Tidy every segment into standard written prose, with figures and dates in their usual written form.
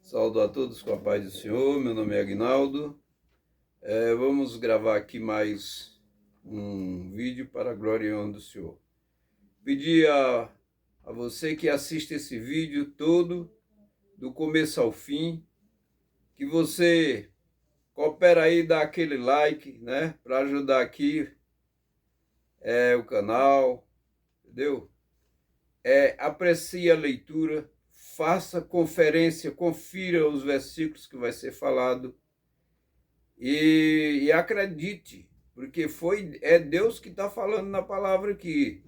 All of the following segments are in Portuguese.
Saúdo a todos com a paz do Senhor, meu nome é Aguinaldo. Vamos gravar aqui mais um vídeo para a glória e honra do Senhor. Pedir a você que assiste esse vídeo todo, do começo ao fim, que você coopera aí, dá aquele like, né, para ajudar aqui o canal, entendeu? Aprecie a leitura, faça conferência, confira os versículos que vai ser falado e acredite, porque é Deus que está falando na palavra aqui.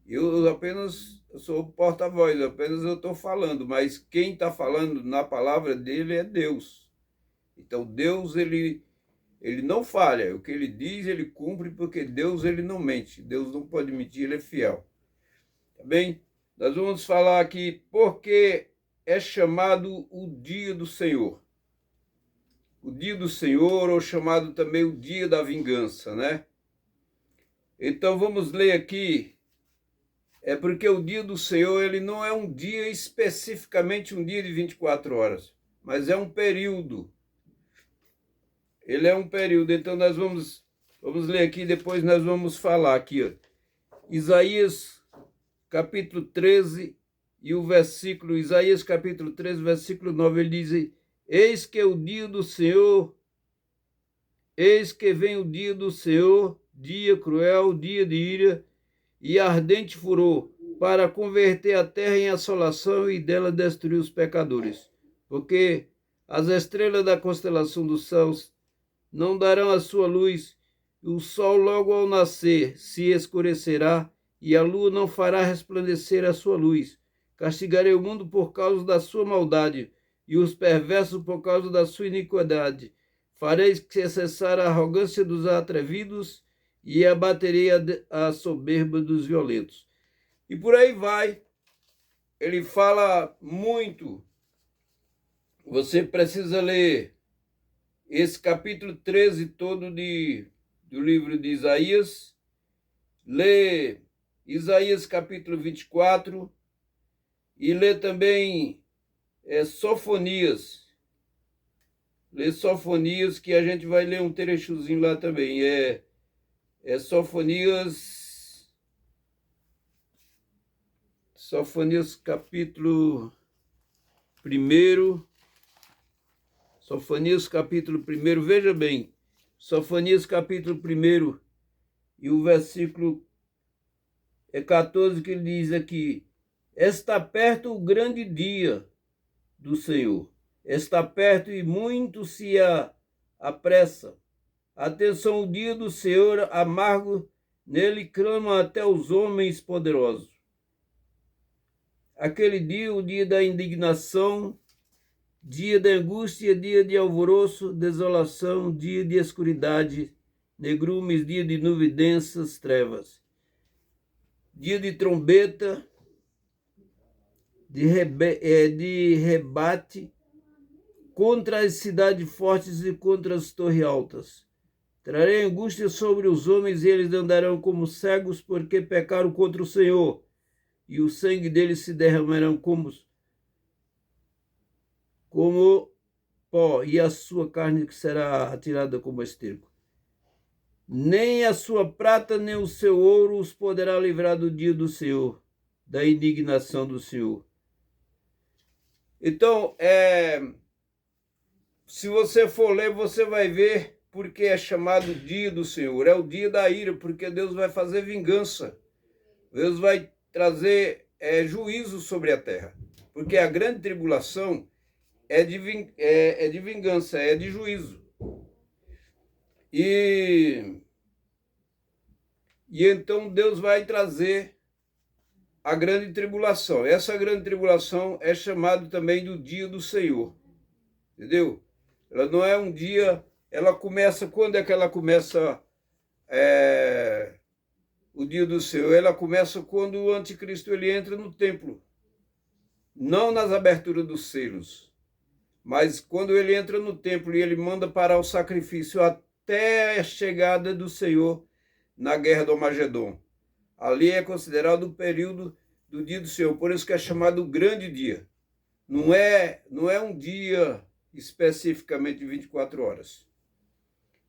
Eu apenas sou o porta-voz, apenas eu estou falando, mas quem está falando na palavra dele é Deus. Então Deus, ele não falha, o que ele diz ele cumpre, porque Deus ele não mente, Deus não pode mentir, ele é fiel. Tá bem? Nós vamos falar aqui porque é chamado o dia do Senhor. O dia do Senhor, ou chamado também o dia da vingança, né? Então vamos ler aqui. É porque o dia do Senhor, ele não é um dia especificamente um dia de 24 horas, mas é um período. Ele é um período. Então nós vamos ler aqui, depois nós vamos falar aqui, ó. Isaías capítulo 13 e o versículo, Isaías capítulo 13, versículo 9, ele diz: eis que o dia do Senhor, eis que vem o dia do Senhor, dia cruel, dia de ira e ardente furor, para converter a terra em assolação e dela destruir os pecadores. Porque as estrelas da constelação dos céus não darão a sua luz, e o sol logo ao nascer se escurecerá, e a lua não fará resplandecer a sua luz. Castigarei o mundo por causa da sua maldade, e os perversos por causa da sua iniquidade. Farei cessar a arrogância dos atrevidos, e abaterei a soberba dos violentos. E por aí vai. Ele fala muito. Você precisa ler esse capítulo 13 todo do livro de Isaías. Lê Isaías capítulo 24 e lê também Sofonias. Lê Sofonias, que a gente vai ler um trechozinho lá também. Sofonias capítulo 1. Sofonias capítulo 1, veja bem, Sofonias capítulo 1 e o versículo 14, que ele diz aqui: está perto o grande dia do Senhor, está perto e muito se apressa. Atenção, o dia do Senhor amargo, nele clamam até os homens poderosos. Aquele dia, o dia da indignação, dia de angústia, dia de alvoroço, desolação, dia de escuridade, negrumes, dia de nuvem densas, trevas. Dia de trombeta, de rebate contra as cidades fortes e contra as torres altas. Trarei angústia sobre os homens e eles andarão como cegos, porque pecaram contra o Senhor, e o sangue deles se derramarão como pó, e a sua carne será atirada como esterco. Nem a sua prata, nem o seu ouro os poderá livrar do dia do Senhor, da indignação do Senhor. Então, se você for ler, você vai ver porque é chamado dia do Senhor. É o dia da ira, porque Deus vai fazer vingança. Deus vai trazer juízo sobre a terra. Porque a grande tribulação é de vingança, é de juízo. E então Deus vai trazer a grande tribulação. Essa grande tribulação é chamada também do dia do Senhor. Entendeu? Ela não é um dia, ela começa, quando é que ela começa o dia do Senhor? Ela começa quando o anticristo ele entra no templo. Não nas aberturas dos selos, mas quando ele entra no templo e ele manda parar o sacrifício até a chegada do Senhor na guerra do Armagedon. Ali é considerado o período do dia do Senhor, por isso que é chamado o grande dia. não é um dia especificamente de 24 horas.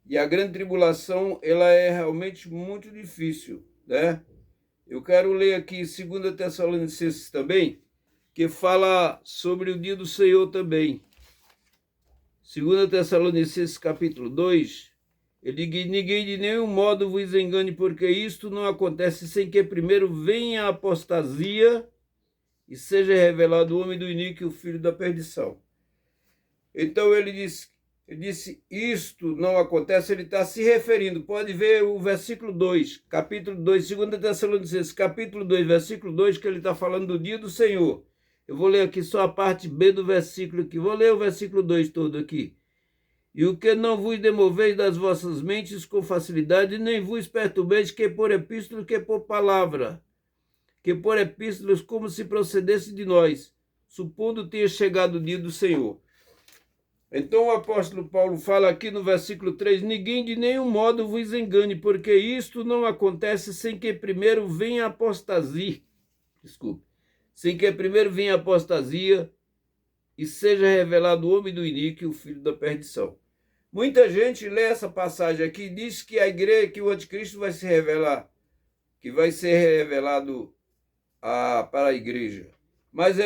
E a grande tribulação, ela é realmente muito difícil, né? Eu quero ler aqui 2 Tessalonicenses também, que fala sobre o dia do Senhor também. 2 Tessalonicenses capítulo 2, ele diz: ninguém de nenhum modo vos engane, porque isto não acontece sem que primeiro venha a apostasia e seja revelado o homem do iníquo, o filho da perdição. Então ele disse, isto não acontece, ele está se referindo, pode ver o versículo 2, capítulo 2, 2 Tessalonicenses, capítulo 2, versículo 2, que ele está falando do dia do Senhor. Eu vou ler aqui só a parte B do versículo aqui, vou ler o versículo 2 todo aqui. E o que não vos demoveis das vossas mentes com facilidade, nem vos perturbeis, que por epístola, que por palavra, que por epístolas, como se procedesse de nós, supondo ter chegado o dia do Senhor. Então o apóstolo Paulo fala aqui no versículo 3, ninguém de nenhum modo vos engane, porque isto não acontece sem que primeiro venha a apostasia, sem que primeiro venha a apostasia e seja revelado o homem do iníquo, o filho da perdição. Muita gente lê essa passagem aqui e diz que a igreja, que o anticristo vai se revelar, que vai ser revelado para a igreja. Mas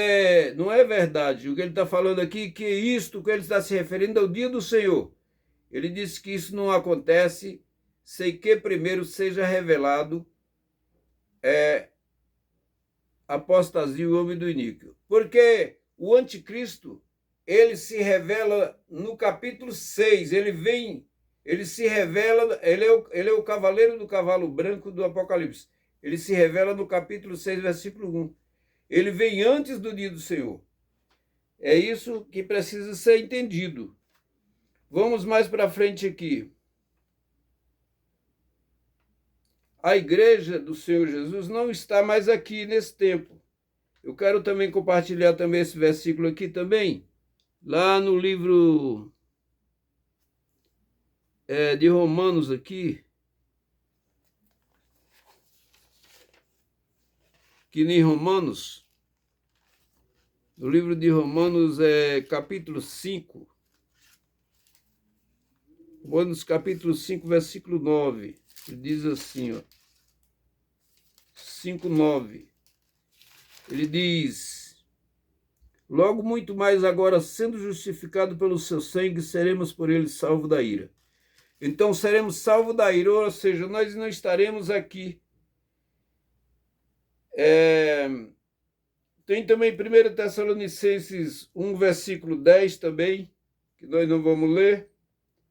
não é verdade. O que ele está falando aqui, que isto que ele está se referindo ao dia do Senhor. Ele disse que isso não acontece sem que primeiro seja revelado apostasia, o homem do iníquo. Porque o anticristo, ele se revela no capítulo 6, ele se revela, ele é o cavaleiro do cavalo branco do Apocalipse. Ele se revela no capítulo 6, versículo 1. Ele vem antes do dia do Senhor. É isso que precisa ser entendido. Vamos mais para frente aqui. A igreja do Senhor Jesus não está mais aqui nesse tempo. Eu quero também compartilhar também esse versículo aqui também, lá no livro de Romanos aqui, que nem Romanos, no livro de Romanos, capítulo 5, Romanos capítulo 5, versículo 9, ele diz assim, ó, 5, 9, ele diz, logo muito mais agora, sendo justificado pelo seu sangue, seremos por ele salvos da ira. Então seremos salvos da ira, ou seja, nós não estaremos aqui. Tem também 1 Tessalonicenses 1, versículo 10 também, que nós não vamos ler,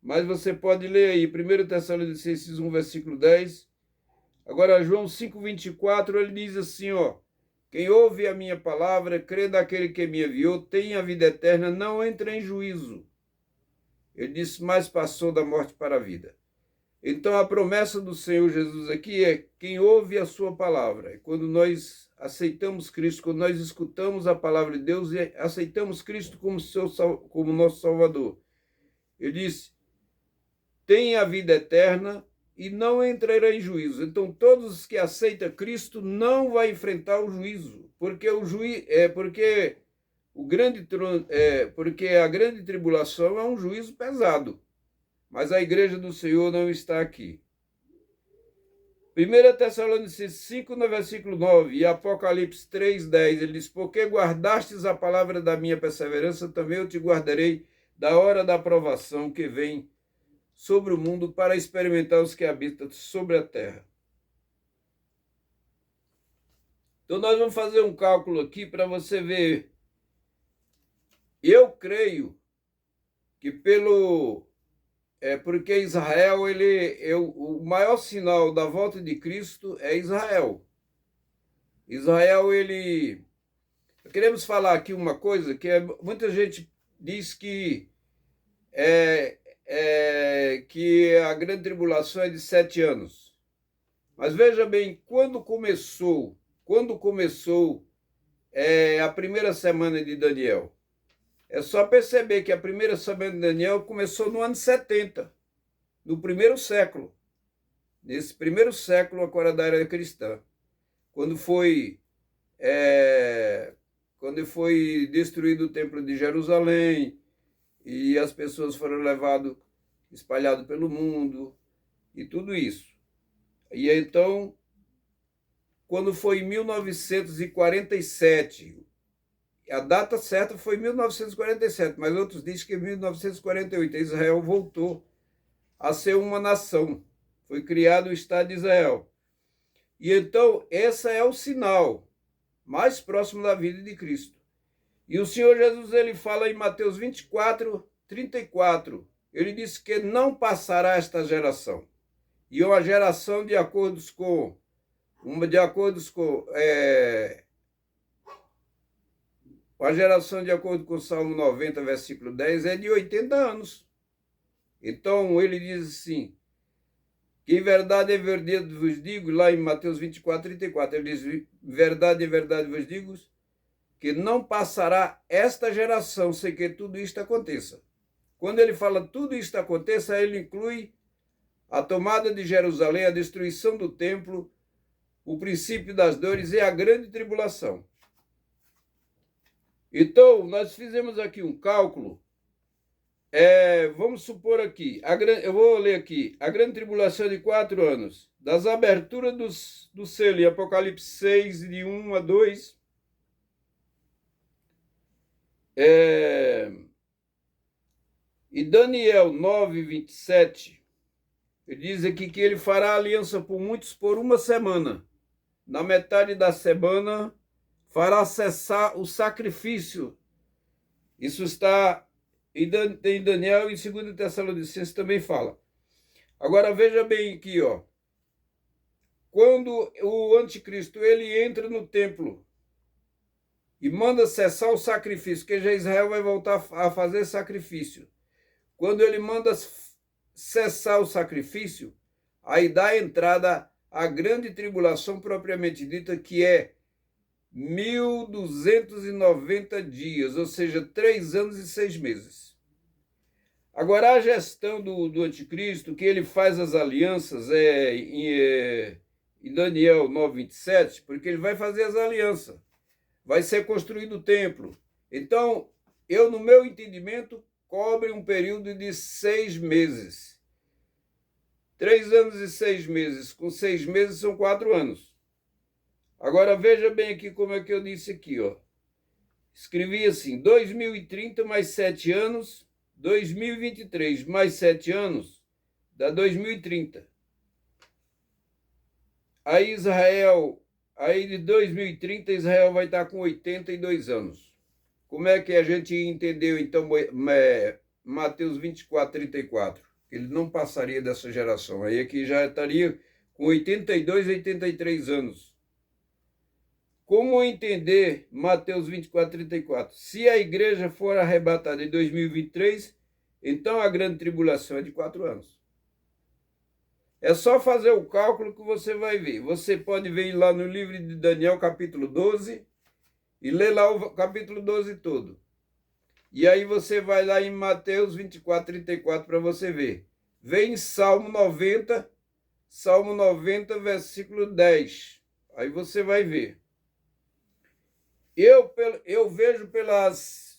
mas você pode ler aí, 1 Tessalonicenses 1, versículo 10. Agora, João 5, 24, ele diz assim, ó, quem ouve a minha palavra, crê naquele que me enviou, tem a vida eterna, não entra em juízo. Ele disse, mas passou da morte para a vida. Então, a promessa do Senhor Jesus aqui é quem ouve a sua palavra. E quando nós aceitamos Cristo, quando nós escutamos a palavra de Deus e aceitamos Cristo como nosso Salvador, ele disse, tem a vida eterna e não entrará em juízo. Então, todos os que aceitam Cristo não vão enfrentar o juízo, porque porque a grande tribulação é um juízo pesado. Mas a igreja do Senhor não está aqui. 1 Tessalonicenses 5, no versículo 9, e Apocalipse 3, 10, ele diz, porque guardastes a palavra da minha perseverança, também eu te guardarei da hora da provação que vem sobre o mundo para experimentar os que habitam sobre a terra. Então nós vamos fazer um cálculo aqui para você ver. Eu creio que porque Israel, o maior sinal da volta de Cristo é Israel. Israel, queremos falar aqui uma coisa, que muita gente diz que que a grande tribulação é de 7 anos. Mas veja bem, quando começou a primeira semana de Daniel, é só perceber que a primeira semana de Daniel começou no ano 70, no primeiro século. Nesse primeiro século, agora da era cristã. Quando foi quando foi destruído o templo de Jerusalém, e as pessoas foram levadas, espalhadas pelo mundo, e tudo isso. E então, quando foi em 1947, a data certa foi 1947, mas outros dizem que em 1948 Israel voltou a ser uma nação. Foi criado o Estado de Israel. E então, esse é o sinal mais próximo da vida de Cristo. E o Senhor Jesus, ele fala em Mateus 24, 34, ele disse que não passará esta geração. E uma geração de acordo com a geração, de acordo com o Salmo 90, versículo 10, é de 80 anos. Então, ele diz assim, que em verdade vos digo, lá em Mateus 24, 34, ele diz, em verdade vos digo, que não passará esta geração sem que tudo isto aconteça. Quando ele fala tudo isto aconteça, ele inclui a tomada de Jerusalém, a destruição do templo, o princípio das dores e a grande tribulação. Então, nós fizemos aqui um cálculo. Vamos supor aqui, eu vou ler aqui, a grande tribulação de 4 anos, das aberturas do selo, em Apocalipse 6, de 1 a 2, e Daniel 9, 27, ele diz aqui que ele fará aliança por muitos por uma semana. Na metade da semana, fará cessar o sacrifício. Isso está em Daniel e em 2 Tessalonicenses também fala. Agora veja bem aqui, ó. Quando o anticristo ele entra no templo e manda cessar o sacrifício, que já Israel vai voltar a fazer sacrifício. Quando ele manda cessar o sacrifício, aí dá entrada à grande tribulação propriamente dita, que é 1290 dias, ou seja, 3 anos e 6 meses. Agora, a gestão do anticristo, que ele faz as alianças, em Daniel 9:27, porque ele vai fazer as alianças, vai ser construído o templo. Então, no meu entendimento, cobre um período de 6 meses. 3 anos e 6 meses, com 6 meses são 4 anos. Agora veja bem aqui como é que eu disse aqui, ó. Escrevi assim, 2030 mais 7 anos, 2023 mais 7 anos, dá 2030. Aí de 2030, Israel vai estar com 82 anos. Como é que a gente entendeu, então, Mateus 24, 34? Ele não passaria dessa geração. Aí aqui já estaria com 82, 83 anos. Como entender Mateus 24, 34? Se a igreja for arrebatada em 2023, então a grande tribulação é de 4 anos. É só fazer o cálculo que você vai ver. Você pode ver lá no livro de Daniel, capítulo 12, e ler lá o capítulo 12 todo. E aí você vai lá em Mateus 24, 34 para você ver. Vem Salmo 90, versículo 10. Aí você vai ver. Eu vejo pelas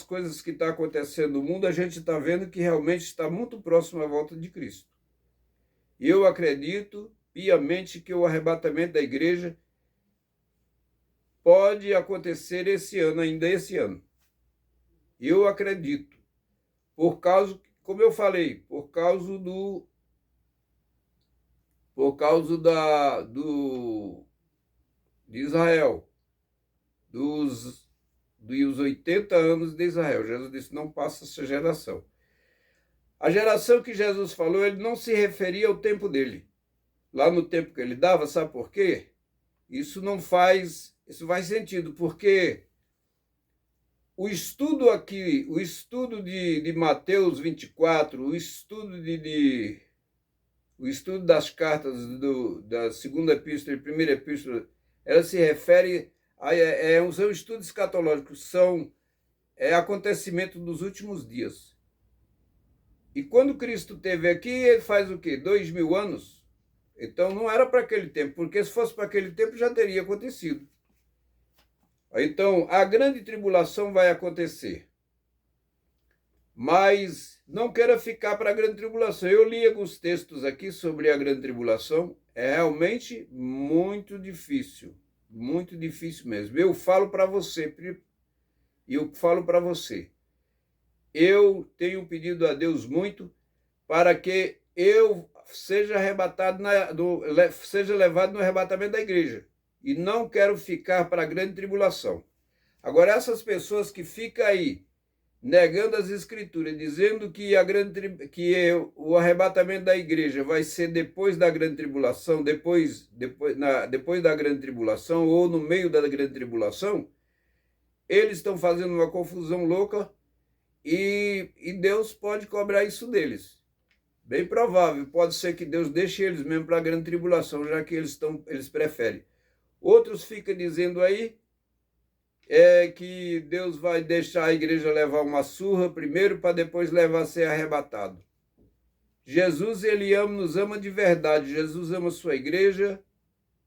coisas que estão acontecendo no mundo, a gente está vendo que realmente está muito próximo à volta de Cristo. Eu acredito piamente que o arrebatamento da igreja pode acontecer ainda esse ano. Eu acredito. Por causa, como eu falei, por causa de Israel. Dos 80 anos de Israel. Jesus disse, não passa essa geração. A geração que Jesus falou, ele não se referia ao tempo dele. Lá no tempo que ele dava, sabe por quê? Isso faz sentido, porque o estudo aqui, o estudo de Mateus 24, o estudo das cartas da segunda epístola e primeira epístola, ela se refere são estudos escatológicos, são acontecimento dos últimos dias. E quando Cristo esteve aqui, ele faz o quê? 2000 anos? Então não era para aquele tempo, porque se fosse para aquele tempo já teria acontecido. Então, a grande tribulação vai acontecer. Mas não quero ficar para a grande tribulação. Eu li alguns textos aqui sobre a grande tribulação. É realmente muito difícil mesmo. Eu falo para você, eu tenho pedido a Deus muito para que eu seja arrebatado, seja levado no arrebatamento da igreja. E não quero ficar para a grande tribulação. Agora, essas pessoas que ficam aí negando as escrituras, dizendo que o arrebatamento da igreja vai ser depois da grande tribulação, depois da grande tribulação ou no meio da grande tribulação, eles estão fazendo uma confusão louca e Deus pode cobrar isso deles. Bem provável, pode ser que Deus deixe eles mesmo para a grande tribulação, já que eles preferem. Outros ficam dizendo aí que Deus vai deixar a igreja levar uma surra primeiro para depois levar a ser arrebatado. Jesus, ele nos ama de verdade. Jesus ama a sua igreja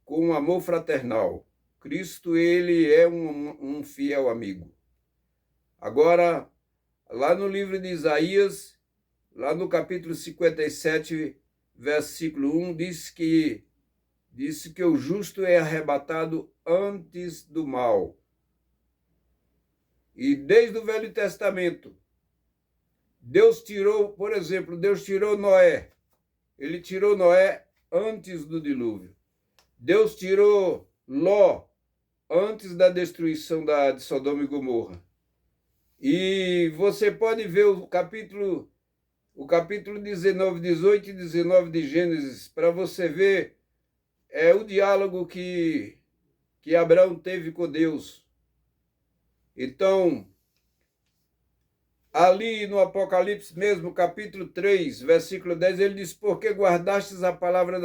com um amor fraternal. Cristo, ele é um fiel amigo. Agora, lá no livro de Isaías, lá no capítulo 57, versículo 1, diz que o justo é arrebatado antes do mal. E desde o Velho Testamento, Deus tirou Noé. Ele tirou Noé antes do dilúvio. Deus tirou Ló antes da destruição de Sodoma e Gomorra. E você pode ver o capítulo 19, 18 e 19 de Gênesis, para você ver o diálogo que Abraão teve com Deus. Então, ali no Apocalipse mesmo, capítulo 3, versículo 10, ele diz: porque guardastes a palavra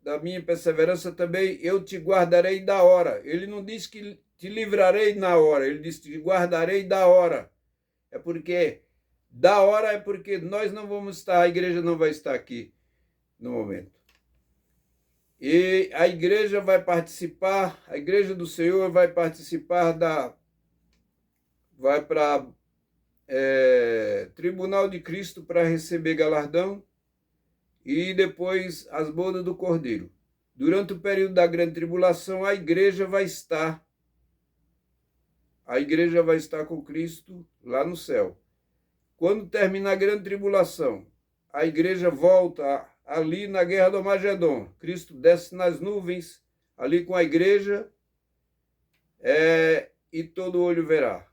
da minha perseverança, também eu te guardarei da hora. Ele não diz que te livrarei na hora, ele diz que te guardarei da hora. Da hora é porque nós não vamos estar, a igreja não vai estar aqui no momento. E a igreja vai participar, a igreja do Senhor vai participar vai para Tribunal de Cristo para receber galardão e depois as bodas do Cordeiro. Durante o período da grande tribulação, a igreja vai estar com Cristo lá no céu. Quando terminar a grande tribulação, a igreja volta ali na guerra do Armagedon. Cristo desce nas nuvens, ali com a igreja, e todo olho verá.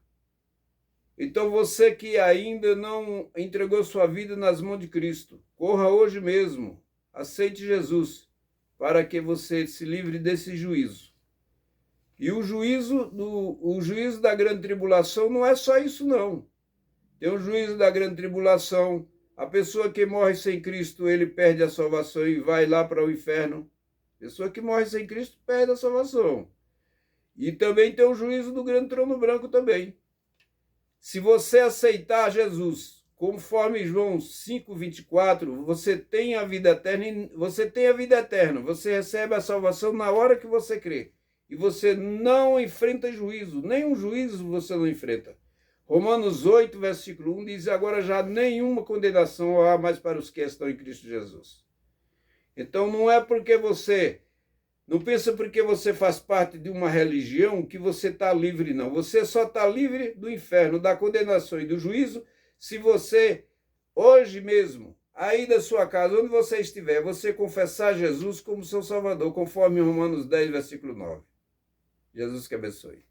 Então você que ainda não entregou sua vida nas mãos de Cristo, corra hoje mesmo, aceite Jesus, para que você se livre desse juízo. E o juízo da grande tribulação não é só isso não. Tem o juízo da grande tribulação, a pessoa que morre sem Cristo, ele perde a salvação e vai lá para o inferno. A pessoa que morre sem Cristo perde a salvação. E também tem o juízo do grande trono branco também. Se você aceitar Jesus, conforme João 5,24, você tem a vida eterna, você recebe a salvação na hora que você crê. E você não enfrenta juízo, nenhum juízo você não enfrenta. Romanos 8, versículo 1 diz: agora já nenhuma condenação há mais para os que estão em Cristo Jesus. Então não pensa porque você faz parte de uma religião que você está livre, não. Você só está livre do inferno, da condenação e do juízo se você, hoje mesmo, aí da sua casa, onde você estiver, você confessar Jesus como seu Salvador, conforme Romanos 10, versículo 9. Jesus que abençoe.